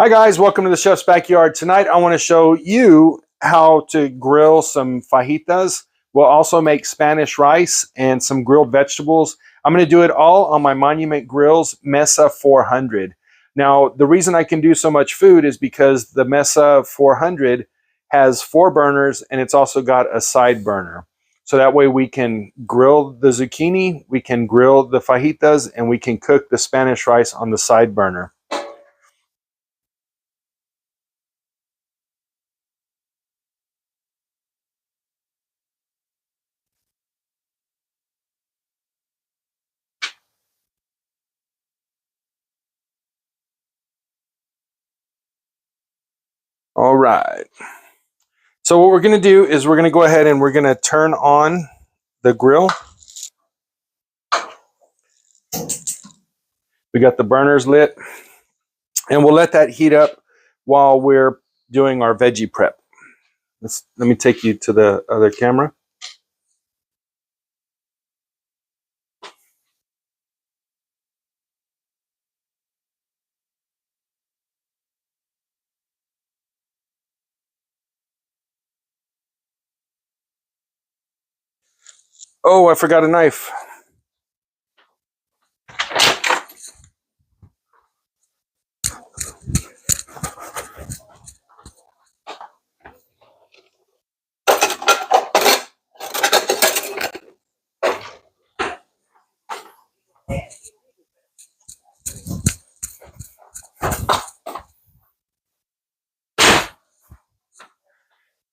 Hi guys, welcome to the Chef's Backyard. Tonight I want to show you how to grill some fajitas. We'll also make Spanish rice and some grilled vegetables. I'm going to do it all on my Monument Grills Mesa 400. Now the reason I can do so much food is because the Mesa 400 has 4 burners and it's also got a side burner. So that way we can grill the zucchini, we can grill the fajitas, and we can cook the Spanish rice on the side burner. All right. So what we're going to do is we're going to go ahead and we're going to turn on the grill. We got the burners lit, and we'll let that heat up while we're doing our veggie prep. Let me take you to the other camera. Oh, I forgot a knife.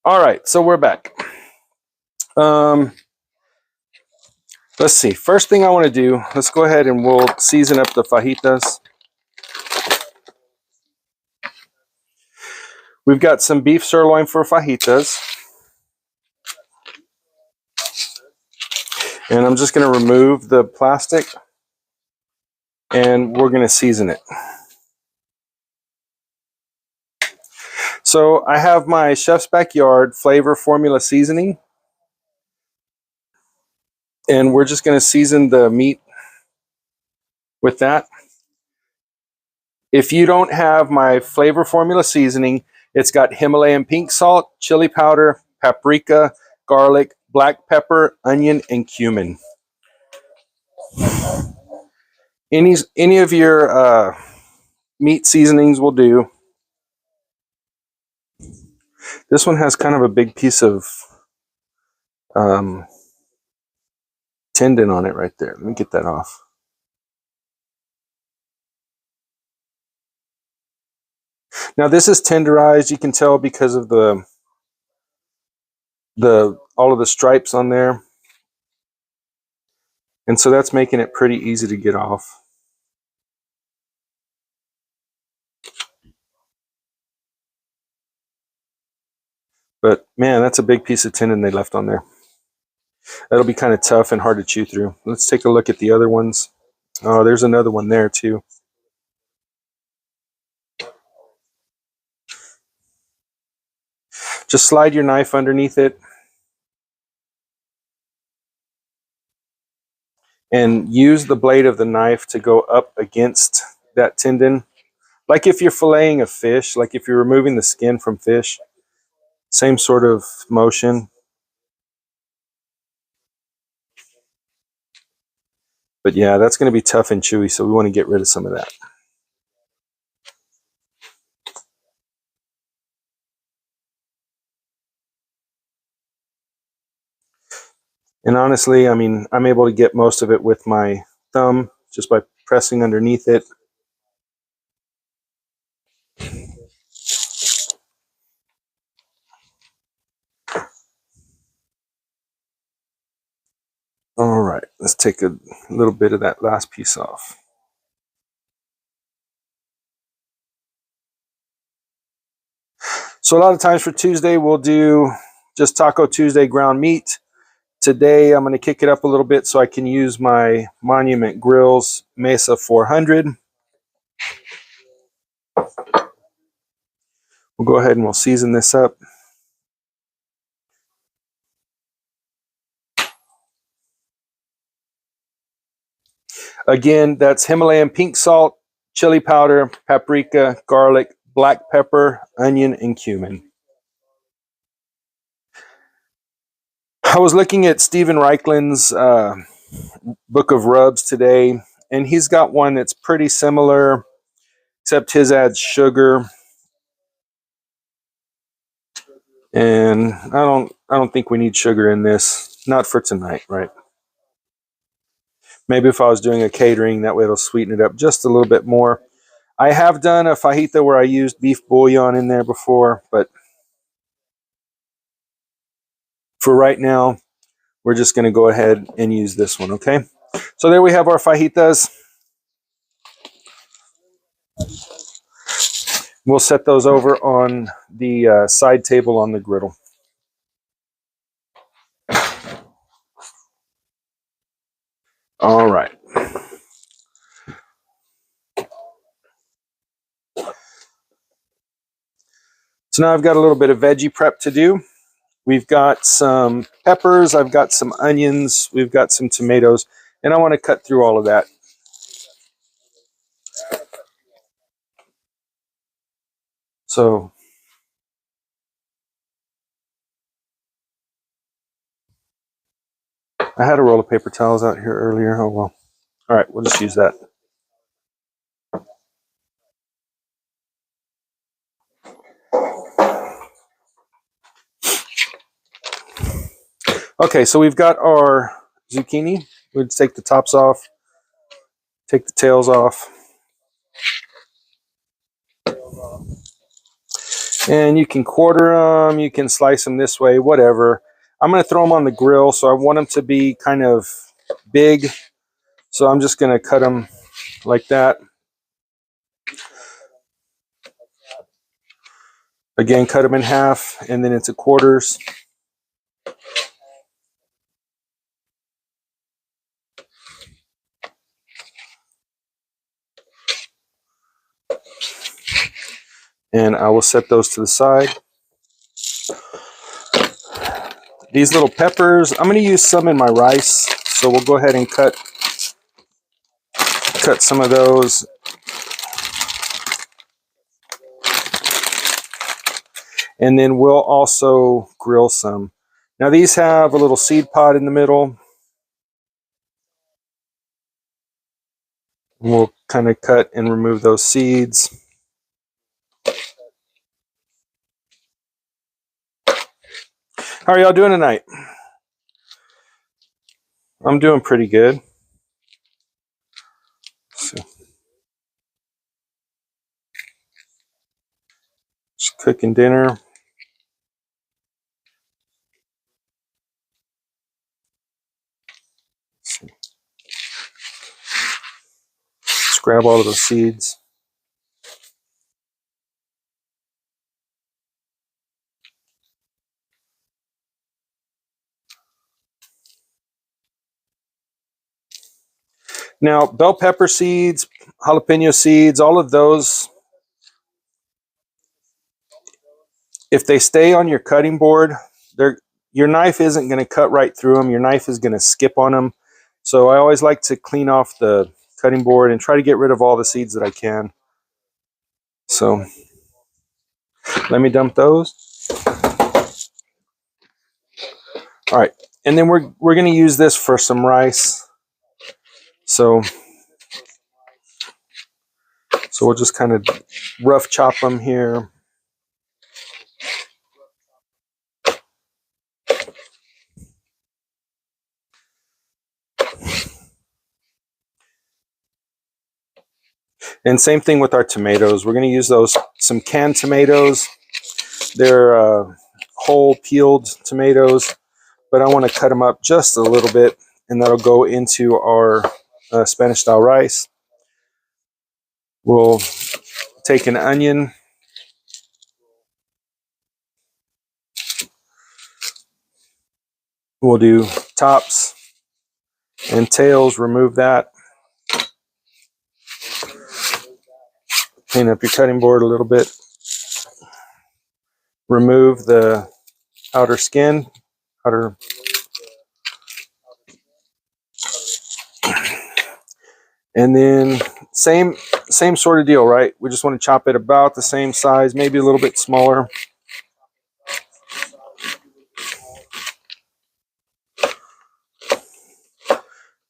All right, so we're back. Let's see. First thing I want to do, let's go ahead and we'll season up the fajitas. We've got some beef sirloin for fajitas. And I'm just going to remove the plastic and we're going to season it. So I have my Chef's Backyard flavor formula seasoning. And we're just going to season the meat with that. If you don't have my flavor formula seasoning, it's got Himalayan pink salt, chili powder, paprika, garlic, black pepper, onion, and cumin. Any of your meat seasonings will do. This one has kind of a big piece of tendon on it right there. Let me get that off. Now this is tenderized. You can tell because of all of the stripes on there. And so that's making it pretty easy to get off. But man, that's a big piece of tendon they left on there. That'll be kind of tough and hard to chew through. Let's take a look at the other ones. Oh, there's another one there too. Just slide your knife underneath it and use the blade of the knife to go up against that tendon. Like if you're filleting a fish, like if you're removing the skin from fish, same sort of motion. But yeah, that's going to be tough and chewy, so we want to get rid of some of that. And honestly, I mean, I'm able to get most of it with my thumb just by pressing underneath it. All right, let's take a little bit of that last piece off. So a lot of times for Tuesday, we'll do just Taco Tuesday ground meat. Today, I'm going to kick it up a little bit so I can use my Monument Grills Mesa 400. We'll go ahead and we'll season this up. Again, that's Himalayan pink salt, chili powder, paprika, garlic, black pepper, onion, and cumin. I was looking at Stephen Reichling's book of rubs today, and he's got one that's pretty similar, except his adds sugar. And I don't think we need sugar in this. Not for tonight, right? Maybe if I was doing a catering, that way it'll sweeten it up just a little bit more. I have done a fajita where I used beef bouillon in there before, but for right now, we're just going to go ahead and use this one, okay? So there we have our fajitas. We'll set those over on the side table on the griddle. All right. So now I've got a little bit of veggie prep to do. We've got some peppers, I've got some onions, we've got some tomatoes, and I want to cut through all of that. So I had a roll of paper towels out here earlier. Oh well. All right, we'll just use that. Okay, so we've got our zucchini. We'll take the tops off, take the tails off. And you can quarter them, you can slice them this way, whatever. I'm going to throw them on the grill, so I want them to be kind of big. So I'm just going to cut them like that. Again, cut them in half and then into quarters. And I will set those to the side. These little peppers, I'm going to use some in my rice, so we'll go ahead and cut some of those. And then we'll also grill some. Now these have a little seed pod in the middle. We'll kind of cut and remove those seeds. How are y'all doing tonight? I'm doing pretty good. So, just cooking dinner. Just grab all of those seeds. Now, bell pepper seeds, jalapeno seeds, all of those, if they stay on your cutting board, your knife isn't going to cut right through them. Your knife is going to skip on them. So I always like to clean off the cutting board and try to get rid of all the seeds that I can. So let me dump those. All right, and then we're going to use this for some rice. So we'll just kind of rough chop them here. And same thing with our tomatoes. We're going to use some canned tomatoes. They're whole peeled tomatoes, but I want to cut them up just a little bit, and that'll go into our Spanish style rice. We'll take an onion. We'll do tops and tails, remove that. Clean up your cutting board a little bit. Remove the outer skin, and then same same sort of deal, right? We just want to chop it about the same size, maybe a little bit smaller.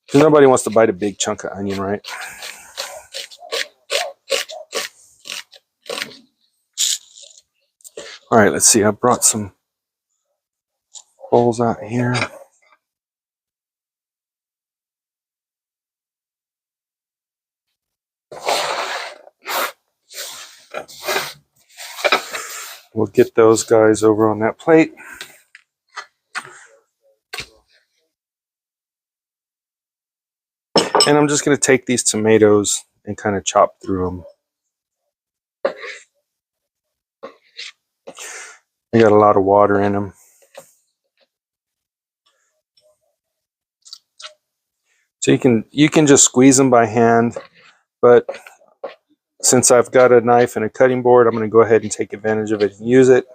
Because nobody wants to bite a big chunk of onion, right? All right, let's see. I brought some bowls out here. We'll get those guys over on that plate. And I'm just going to take these tomatoes and kind of chop through them. They got a lot of water in them. So you can just squeeze them by hand, but since I've got a knife and a cutting board, I'm going to go ahead and take advantage of it and use it.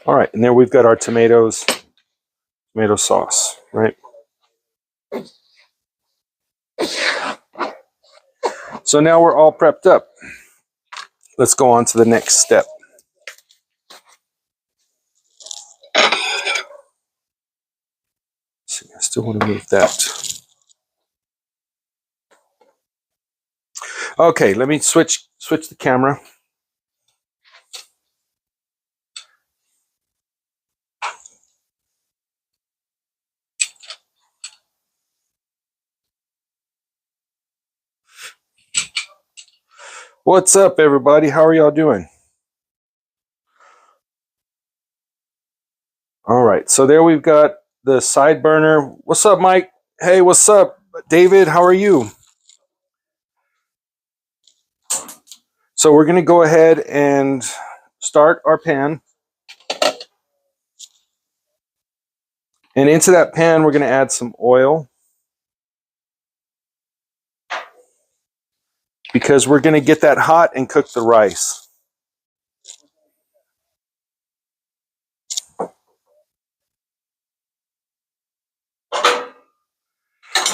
All right, and there we've got our tomato sauce, right? So now we're all prepped up. Let's go on to the next step. See, I still want to move that. Okay, let me switch the camera. What's up, everybody? How are y'all doing? All right, so there we've got the side burner. What's up, Mike? Hey, what's up, David? How are you? So we're going to go ahead and start our pan. And into that pan, we're going to add some oil, because we're going to get that hot and cook the rice.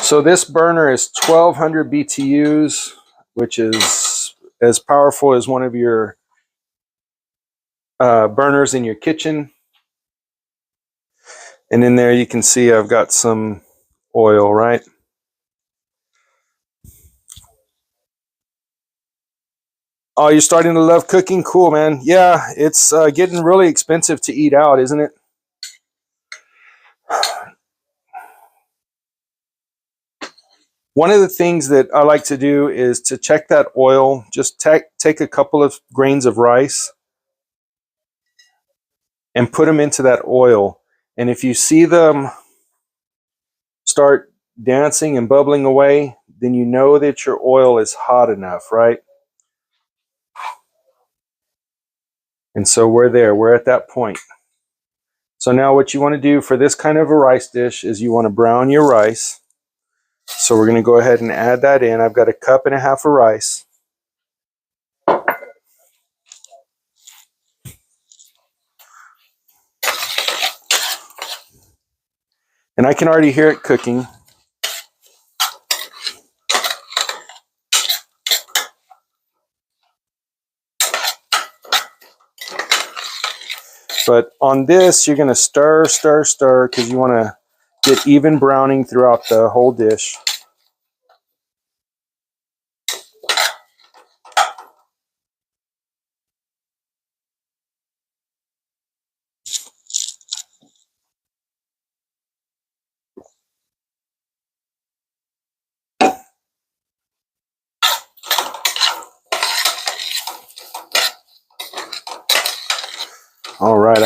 So this burner is 1200 BTUs, which is as powerful as one of your burners in your kitchen. And in there you can see I've got some oil, right? Oh, you're starting to love cooking? Cool, man. Yeah, it's getting really expensive to eat out, isn't it? One of the things that I like to do is to check that oil. Just take a couple of grains of rice and put them into that oil. And if you see them start dancing and bubbling away, then you know that your oil is hot enough, right? And so we're there. We're at that point. So now what you want to do for this kind of a rice dish is you want to brown your rice. So we're going to go ahead and add that in. I've got 1.5 cups of rice. And I can already hear it cooking. But on this, you're going to stir, because you want to get even browning throughout the whole dish. All right,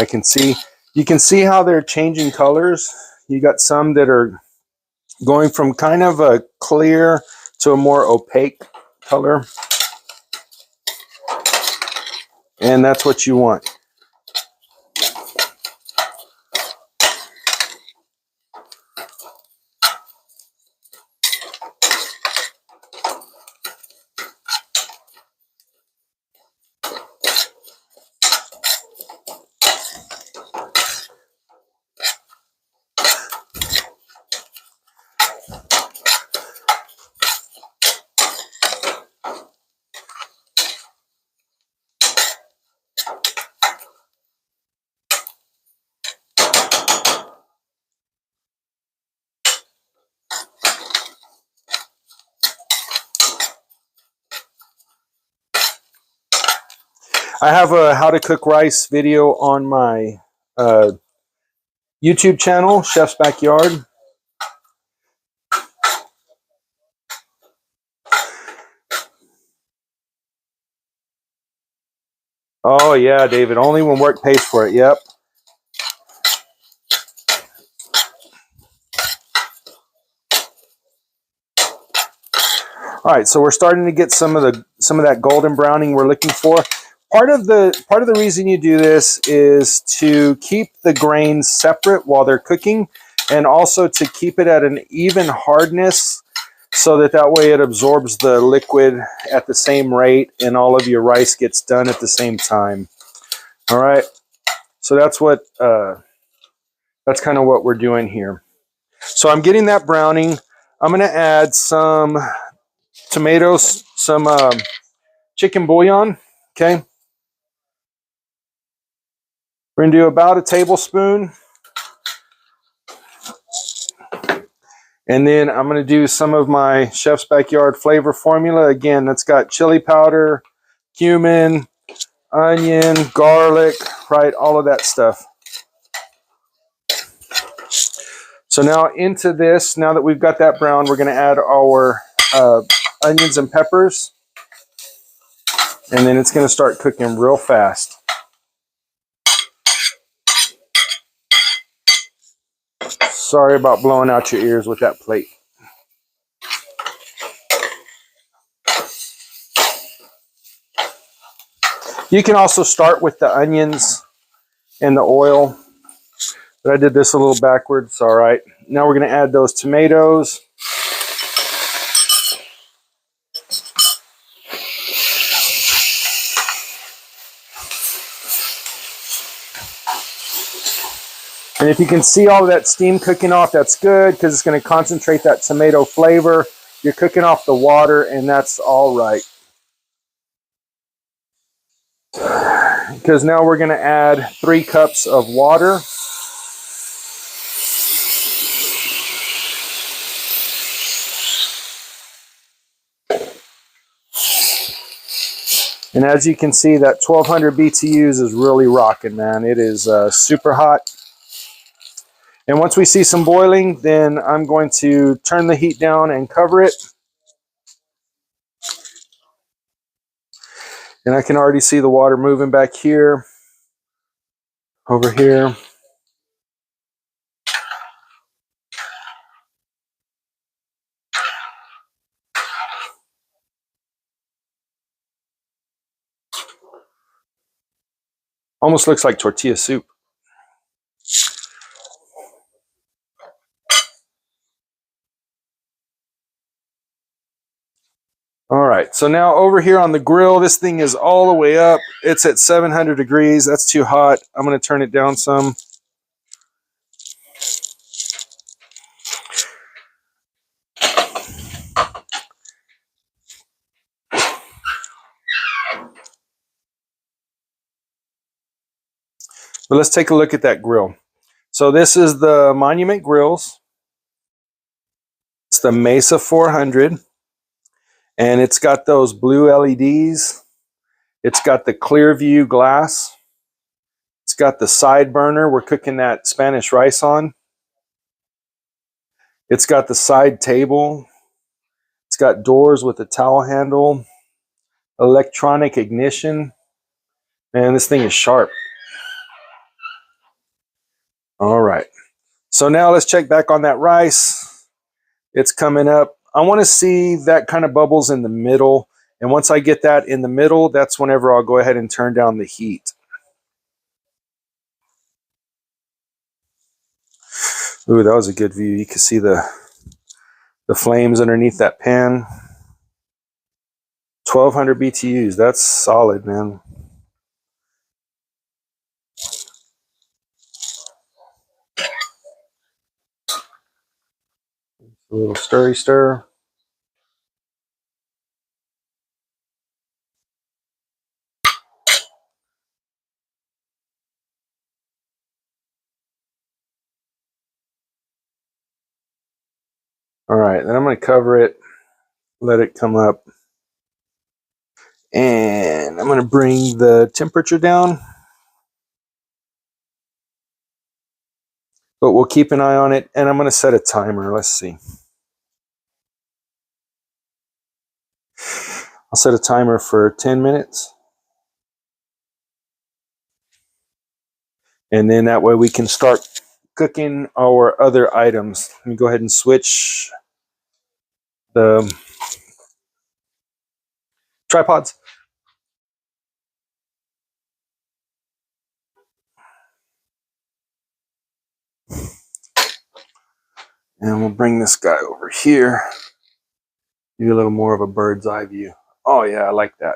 you can see how they're changing colors. You got some that are going from kind of a clear to a more opaque color. And that's what you want. I have a how to cook rice video on my YouTube channel, Chef's Backyard. Oh yeah, David, only when work pays for it. Yep. All right, so we're starting to get some of that golden browning we're looking for. Part of the reason you do this is to keep the grains separate while they're cooking, and also to keep it at an even hardness, so that way it absorbs the liquid at the same rate, and all of your rice gets done at the same time. All right, so that's kind of what we're doing here. So I'm getting that browning. I'm going to add some tomatoes, some chicken bouillon. Okay, we're going to do about a tablespoon. And then I'm going to do some of my Chef's Backyard flavor formula. Again, that's got chili powder, cumin, onion, garlic, right? All of that stuff. So now into this, now that we've got that brown, we're going to add our onions and peppers. And then it's going to start cooking real fast. Sorry about blowing out your ears with that plate. You can also start with the onions and the oil, but I did this a little backwards. All right. Now we're going to add those tomatoes. And if you can see all of that steam cooking off, that's good, because it's going to concentrate that tomato flavor. You're cooking off the water, and that's all right. Because now we're going to add 3 cups of water. And as you can see, that 1200 BTUs is really rocking, man. It is super hot. And once we see some boiling, then I'm going to turn the heat down and cover it. And I can already see the water moving back here, over here. Almost looks like tortilla soup. All right, so now over here on the grill, this thing is all the way up. It's at 700 degrees. That's too hot. I'm going to turn it down some. But let's take a look at that grill. So this is the Monument Grills. It's the Mesa 400. And it's got those blue LEDs. It's got the clear view glass. It's got the side burner we're cooking that Spanish rice on. It's got the side table. It's got doors with a towel handle. Electronic ignition. Man, this thing is sharp. All right. So now let's check back on that rice. It's coming up. I want to see that kind of bubbles in the middle. And once I get that in the middle, that's whenever I'll go ahead and turn down the heat. Ooh, that was a good view. You can see the flames underneath that pan. 1200 BTUs. That's solid, man. A little stirry stir. All right, then I'm going to cover it, let it come up. And I'm going to bring the temperature down, but we'll keep an eye on it. And I'm going to set a timer. Let's see. I'll set a timer for 10 minutes. And then that way we can start cooking our other items. Let me go ahead and switch the tripods. And we'll bring this guy over here. Do a little more of a bird's eye view. Oh yeah, I like that.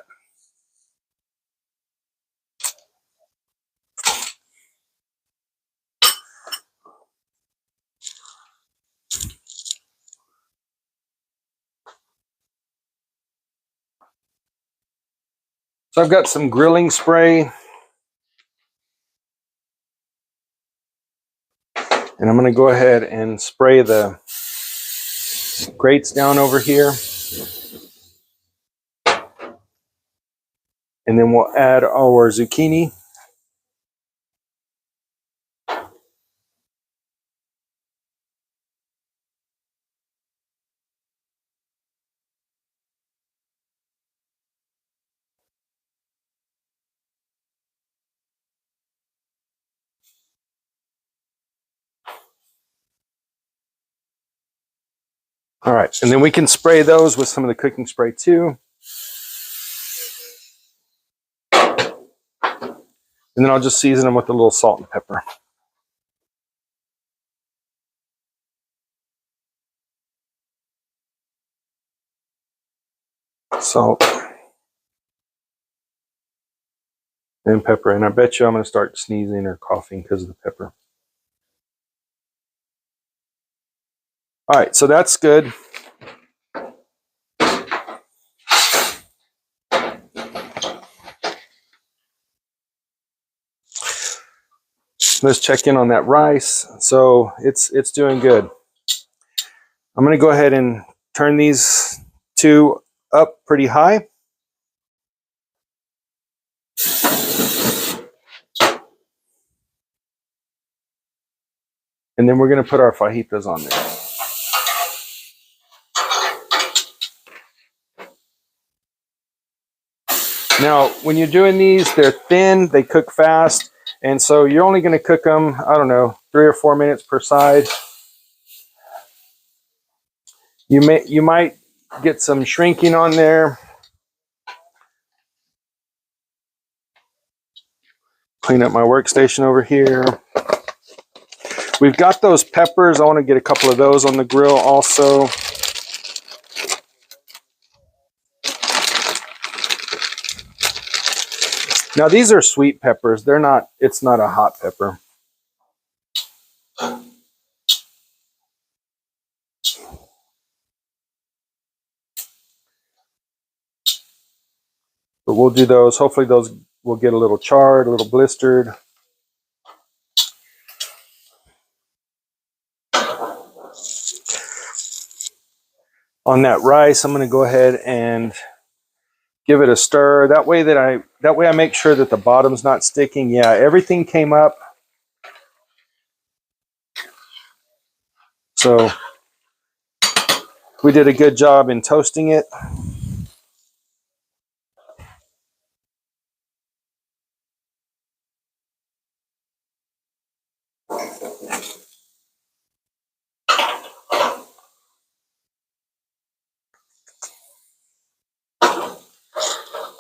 So I've got some grilling spray. And I'm going to go ahead and spray the grates down over here. And then we'll add our zucchini. All right, and then we can spray those with some of the cooking spray too. And then I'll just season them with a little salt and pepper. Salt and pepper. And I bet you I'm going to start sneezing or coughing because of the pepper. All right, so that's good. Let's check in on that rice. So it's doing good. I'm going to go ahead and turn these two up pretty high. And then we're going to put our fajitas on there. Now, when you're doing these, they're thin, they cook fast, and so you're only going to cook them, I don't know, 3 or 4 minutes per side. You might get some shrinking on there. Clean up my workstation over here. We've got those peppers. I want to get a couple of those on the grill also. Now these are sweet peppers. It's not a hot pepper. But we'll do those. Hopefully those will get a little charred, a little blistered. On that rice, I'm going to go ahead and give it a stir. That way I make sure that the bottom's not sticking. Yeah, everything came up. So we did a good job in toasting it.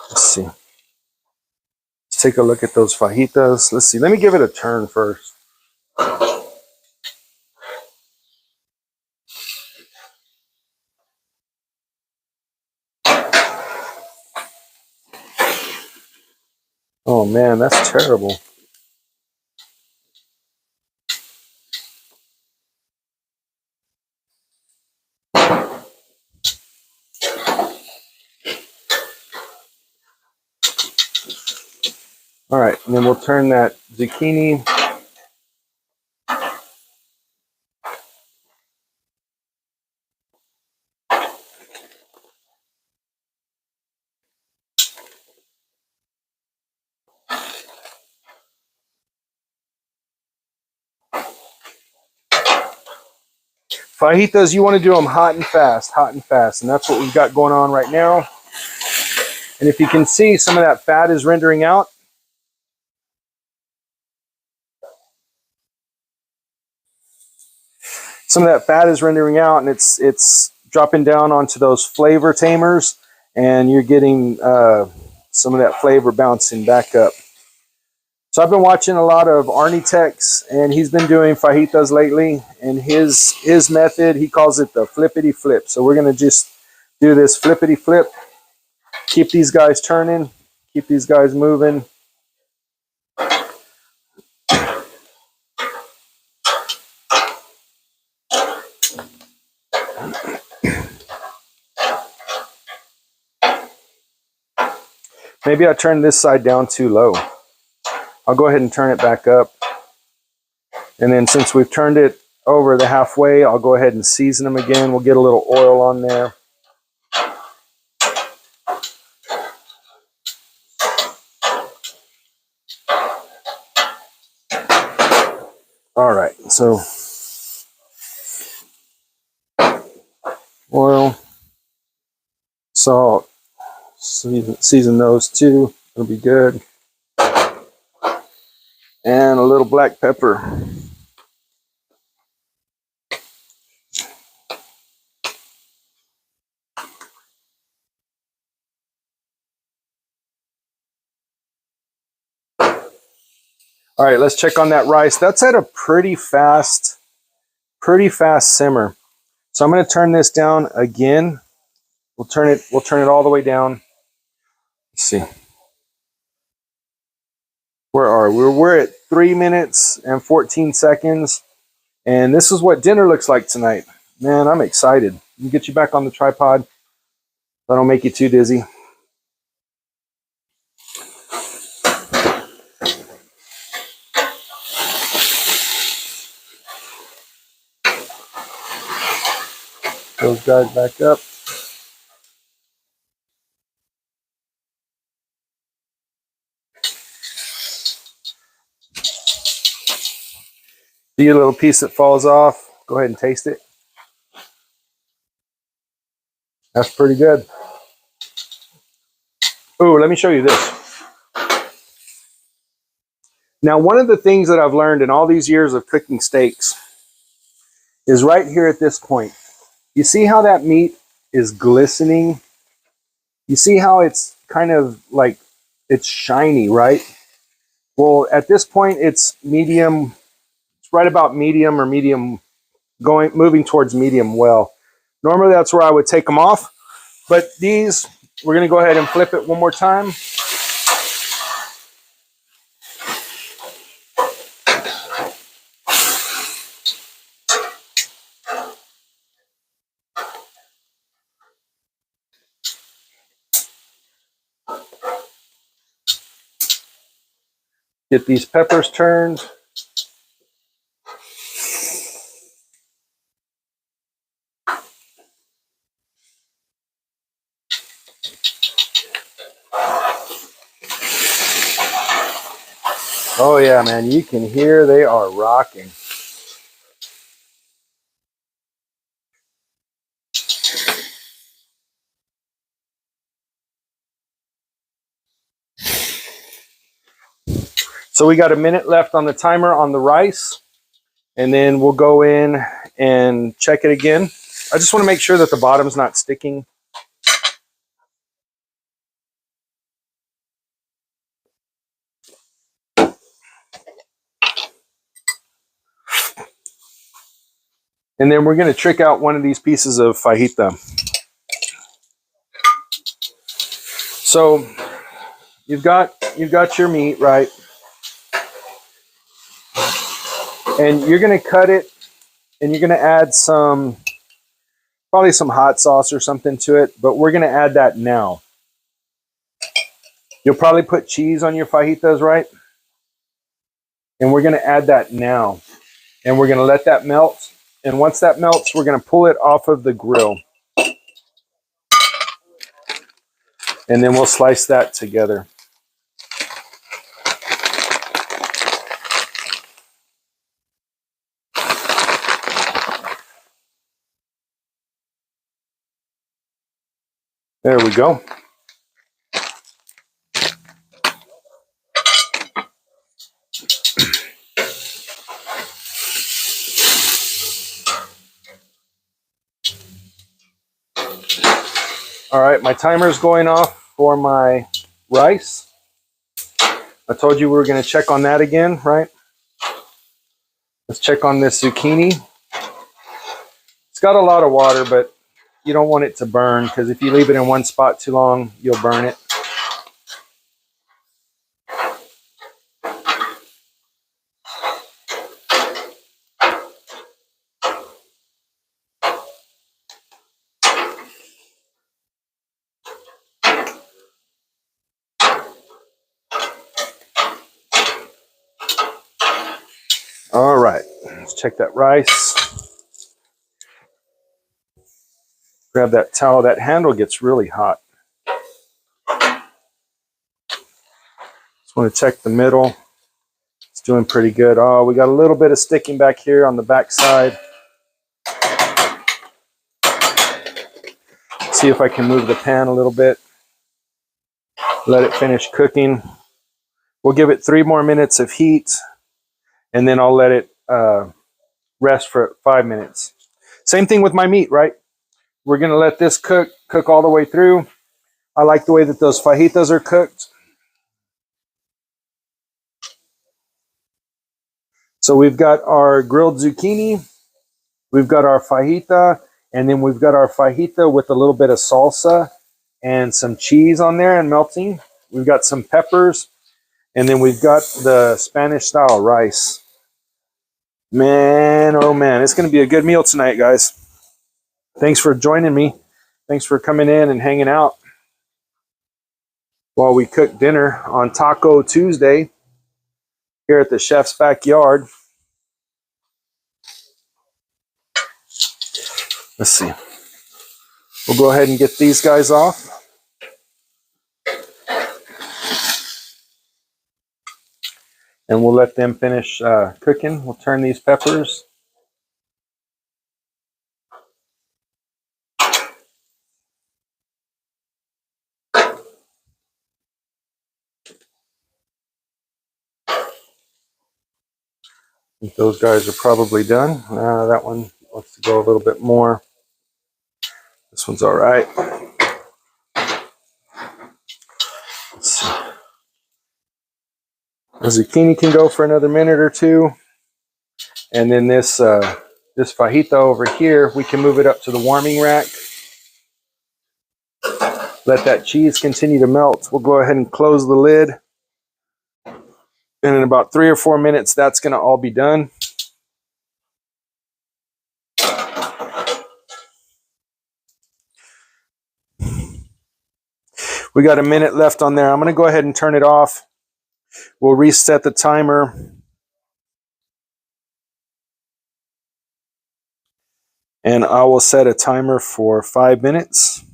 Let's see. Let's take a look at those fajitas. Let's see. Let me give it a turn first. Oh man, that's terrible. All right, and then we'll turn that zucchini. Fajitas, you want to do them hot and fast, hot and fast. And that's what we've got going on right now. And if you can see, some of that fat is rendering out. Some of that fat is rendering out, and it's dropping down onto those flavor tamers, and you're getting some of that flavor bouncing back up. So I've been watching a lot of Arnie Tex, and he's been doing fajitas lately, and his method, he calls it the flippity flip. So we're going to just do this flippity flip, keep these guys turning, keep these guys moving. Maybe I turned this side down too low. I'll go ahead and turn it back up. And then since we've turned it over the halfway, I'll go ahead and season them again. We'll get a little oil on there. All right, so oil, salt, season those too. It'll be good. And a little black pepper. All right, let's check on that rice. That's at a pretty fast simmer. So I'm going to turn this down again. We'll turn it all the way down. Let's see. Where are we? We're at 3 minutes and 14 seconds. And this is what dinner looks like tonight. Man, I'm excited. Let me get you back on the tripod so I don't make you too dizzy. Those guys back up. See a little piece that falls off. Go ahead and taste it. That's pretty good. Ooh, let me show you this. Now, one of the things that I've learned in all these years of cooking steaks is right here at this point. You see how that meat is glistening? You see how it's kind of like it's shiny, right? Well, at this point, it's medium. It's right about medium or medium, moving towards medium well. Normally, that's where I would take them off. But these, we're going to go ahead and flip it one more time. Get these peppers turned. Oh yeah, man, you can hear they are rocking. So we got a minute left on the timer on the rice, and then we'll go in and check it again. I just want to make sure that the bottom's not sticking. And then we're going to trick out one of these pieces of fajita. So you've got your meat, right? And you're going to cut it, and you're going to add probably some hot sauce or something to it, but we're going to add that now. You'll probably put cheese on your fajitas, right? And we're going to add that now. And we're going to let that melt. And once that melts, we're going to pull it off of the grill. And then we'll slice that together. There we go. All right, my timer's going off for my rice. I told you we were going to check on that again, right? Let's check on this zucchini. It's got a lot of water, but you don't want it to burn, because if you leave it in one spot too long, you'll burn it. All right, let's check that rice. Grab that towel. That handle gets really hot. Just want to check the middle. It's doing pretty good. Oh, we got a little bit of sticking back here on the back side. See if I can move the pan a little bit. Let it finish cooking. We'll give it 3 more minutes of heat, and then I'll let it rest for 5 minutes. Same thing with my meat, right? We're going to let this cook all the way through. I like the way that those fajitas are cooked. So we've got our grilled zucchini, we've got our fajita, and then we've got our fajita with a little bit of salsa and some cheese on there and melting. We've got some peppers, and then we've got the Spanish style rice. Man, oh man, it's going to be a good meal tonight, guys. Thanks for joining me. Thanks for coming in and hanging out while we cook dinner on Taco Tuesday here at the chef's backyard. Let's see. We'll go ahead and get these guys off. And we'll let them finish cooking. We'll turn these peppers. I think those guys are probably done. That one wants to go a little bit more. This one's all right. Let's see. The zucchini can go for another minute or two. And then this fajita over here, we can move it up to the warming rack. Let that cheese continue to melt. We'll go ahead and close the lid. And in about 3 or 4 minutes, that's going to all be done. We got a minute left on there. I'm going to go ahead and turn it off. We'll reset the timer. And I will set a timer for 5 minutes.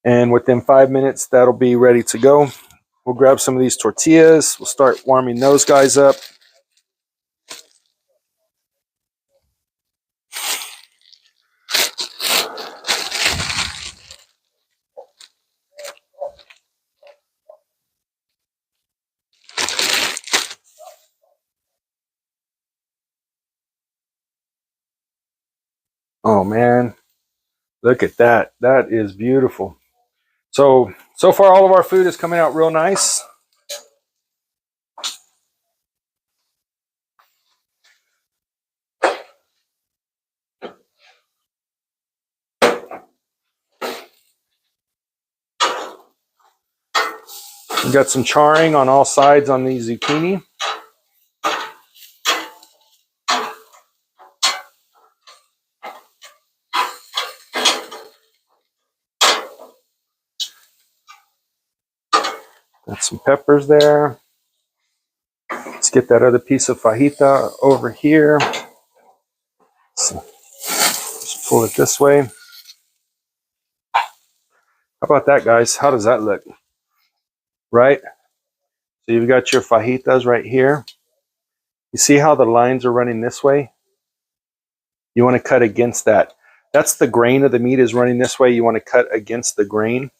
And within 5 minutes, that'll be ready to go. We'll grab some of these tortillas. We'll start warming those guys up. Oh man, look at that. That is beautiful. So far all of our food is coming out real nice. We got some charring on all sides on the zucchini. Got some peppers there. Let's get that other piece of fajita over here. So just pull it this way. How about that, guys? How does that look? Right? So you've got your fajitas right here. You see how the lines are running this way? You want to cut against that. That's the grain of the meat is running this way. You want to cut against the grain.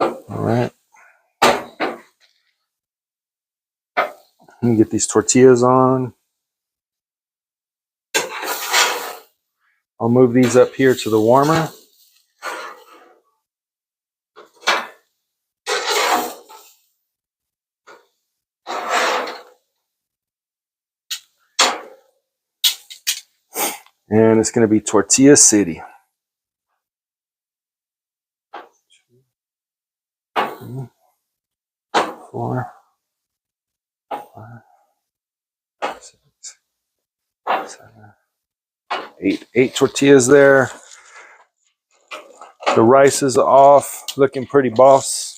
All right. Let me get these tortillas on. I'll move these up here to the warmer. And it's going to be Tortilla City. 2, 4, 5, 6, 7, 8. 8 tortillas there. The rice is off, looking pretty boss.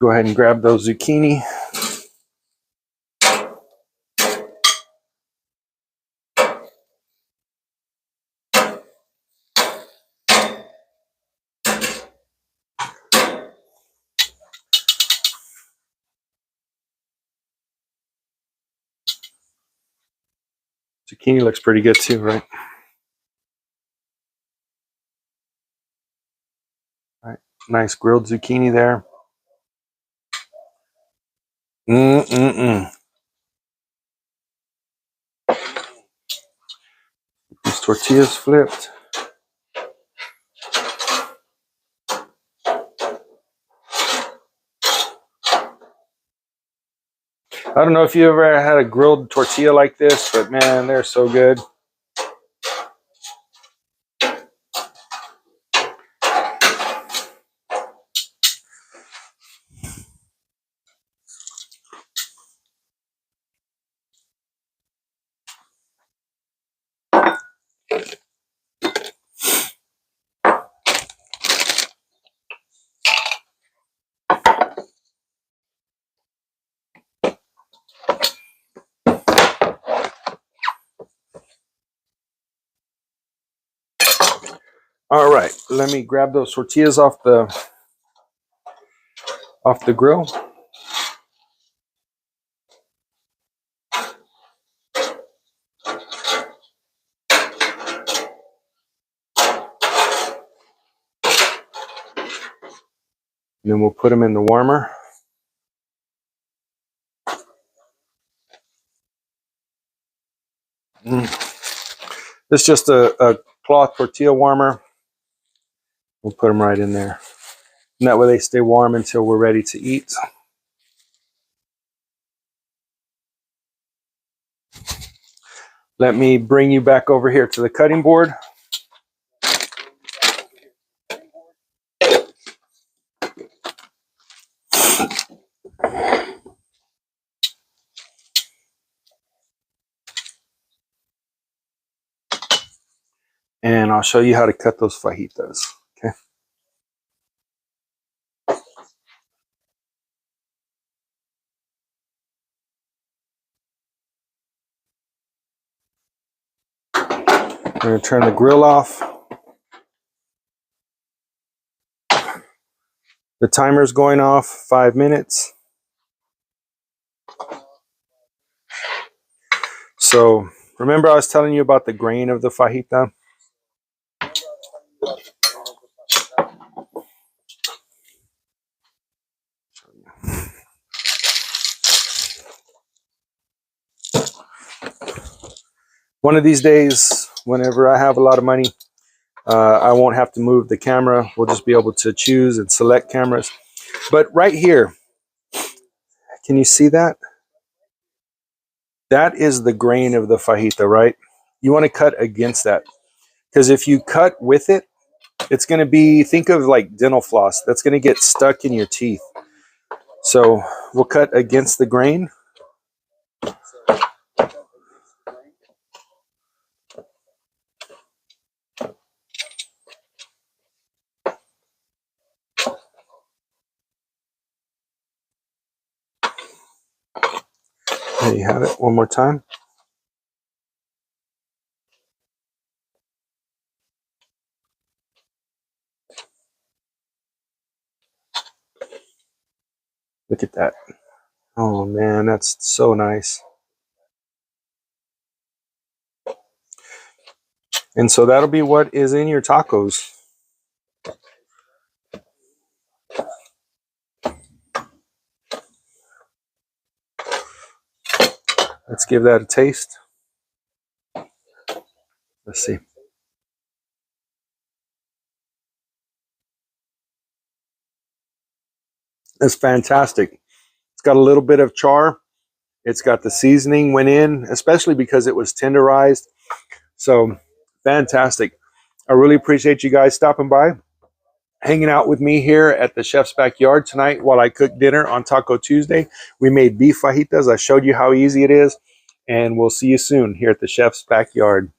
Go ahead and grab those zucchini. Zucchini looks pretty good too, right? All right. Nice grilled zucchini there. These tortillas flipped. I don't know if you ever had a grilled tortilla like this, but man, they're so good. All right, let me grab those tortillas off the grill. And then we'll put them in the warmer. It's just a cloth tortilla warmer. We'll put them right in there. And that way they stay warm until we're ready to eat. Let me bring you back over here to the cutting board. And I'll show you how to cut those fajitas. Okay. I'm going to turn the grill off. The timer's going off, 5 minutes. So remember I was telling you about the grain of the fajita? One of these days, whenever I have a lot of money, I won't have to move the camera. We'll just be able to choose and select cameras. But right here, can you see that? That is the grain of the fajita, right? You want to cut against that. Because if you cut with it, it's going to be, think of like dental floss. That's going to get stuck in your teeth. So we'll cut against the grain. There you have it. One more time. Look at that. Oh man, that's so nice. And so that'll be what is in your tacos. Let's give that a taste. Let's see. It's fantastic. It's got a little bit of char. It's got the seasoning went in, especially because it was tenderized. So fantastic. I really appreciate you guys stopping by, hanging out with me here at the chef's backyard tonight while I cook dinner on Taco Tuesday. We made beef fajitas. I showed you how easy it is, and we'll see you soon here at the chef's backyard.